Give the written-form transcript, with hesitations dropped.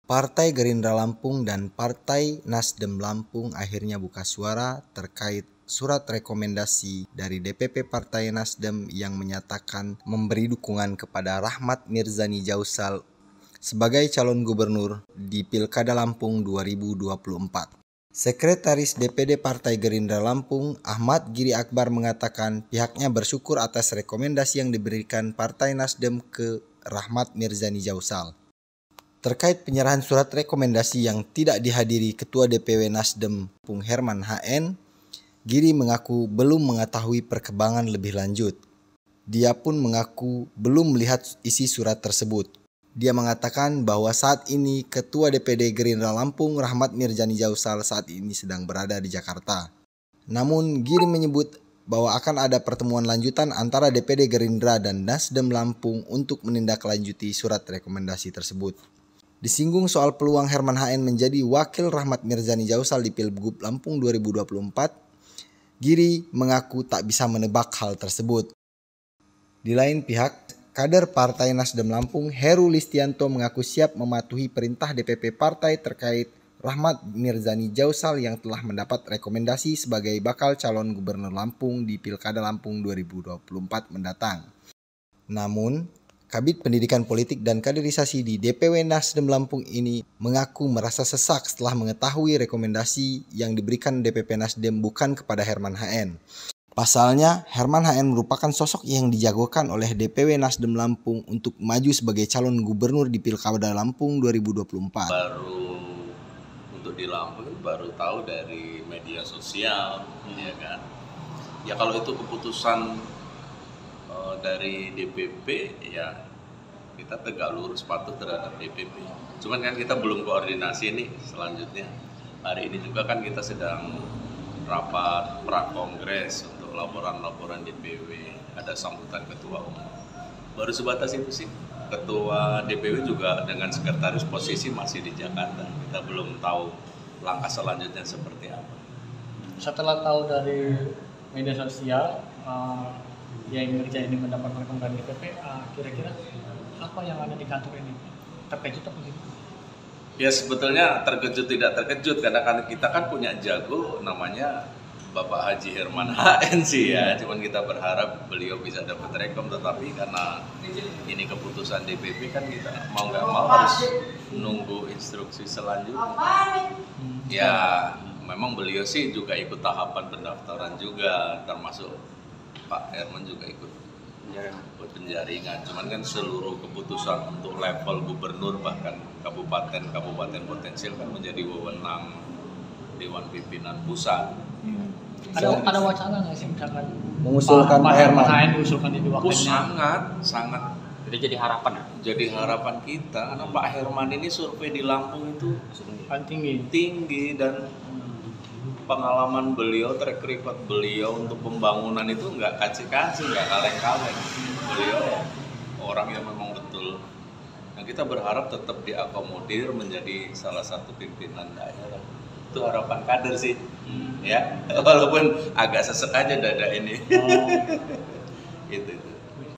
Partai Gerindra Lampung dan Partai Nasdem Lampung akhirnya buka suara terkait surat rekomendasi dari DPP Partai Nasdem yang menyatakan memberi dukungan kepada Rahmat Mirzani Jausal sebagai calon gubernur di Pilkada Lampung 2024. Sekretaris DPD Partai Gerindra Lampung, Ahmad Giri Akbar mengatakan pihaknya bersyukur atas rekomendasi yang diberikan Partai Nasdem ke Rahmat Mirzani Jausal. Terkait penyerahan surat rekomendasi yang tidak dihadiri Ketua DPW Nasdem Pung Herman HN, Giri mengaku belum mengetahui perkembangan lebih lanjut. Dia pun mengaku belum melihat isi surat tersebut. Dia mengatakan bahwa saat ini Ketua DPD Gerindra Lampung Rahmat Mirzani Jausal saat ini sedang berada di Jakarta. Namun Giri menyebut bahwa akan ada pertemuan lanjutan antara DPD Gerindra dan Nasdem Lampung untuk menindaklanjuti surat rekomendasi tersebut. Disinggung soal peluang Herman HN menjadi wakil Rahmat Mirzani Jausal di Pilgub Lampung 2024, Giri mengaku tak bisa menebak hal tersebut. Di lain pihak, kader Partai Nasdem Lampung Heru Listianto mengaku siap mematuhi perintah DPP partai terkait Rahmat Mirzani Jausal yang telah mendapat rekomendasi sebagai bakal calon gubernur Lampung di Pilkada Lampung 2024 mendatang. Namun, Kabid Pendidikan Politik dan Kaderisasi di DPW Nasdem Lampung ini mengaku merasa sesak setelah mengetahui rekomendasi yang diberikan DPP Nasdem bukan kepada Herman HN. Pasalnya, Herman HN merupakan sosok yang dijagokan oleh DPW Nasdem Lampung untuk maju sebagai calon gubernur di Pilkada Lampung 2024. Baru untuk di Lampung baru tahu dari media sosial, ya kan. Ya kalau itu keputusan dari DPP, ya kita tegak lurus patuh terhadap DPP. Cuman kan kita belum koordinasi nih selanjutnya. Hari ini juga kan kita sedang rapat prakongres untuk laporan-laporan DPW. Ada sambutan ketua umum. Baru sebatas itu sih. Ketua DPW juga dengan sekretaris posisi masih di Jakarta. Kita belum tahu langkah selanjutnya seperti apa. Setelah tahu dari media sosial yang Mirza ini mendapat rekomendasi DPP, kira-kira apa yang ada di kantor ini? Terkejut apa gitu? Ya sebetulnya terkejut tidak terkejut karena kan kita kan punya jago namanya Bapak Haji Herman HN sih ya. Cuman kita berharap beliau bisa dapat rekom, tetapi karena ini keputusan DPP kan kita mau nggak mau harus nunggu instruksi selanjutnya. Ya memang beliau sih juga ikut tahapan pendaftaran juga, termasuk Pak Herman juga ikut penjaringan. Cuman kan seluruh keputusan untuk level gubernur bahkan kabupaten potensial kan menjadi wewenang Dewan Pimpinan Pusat. Ada wacana nggak sih misalkan Mengusulkan Pak Herman diusulkan jadi wakilnya? Sangat. Jadi harapan ya? Jadi harapan kita karena Pak Herman ini survei di Lampung itu tinggi dan pengalaman beliau, track record beliau untuk pembangunan itu nggak kaci-kaci, nggak kaleng-kaleng. Beliau orang yang memang betul. Nah kita berharap tetap diakomodir menjadi salah satu pimpinan daerah. Itu harapan kader sih, ya. Walaupun agak sesek aja dada ini. Gitu.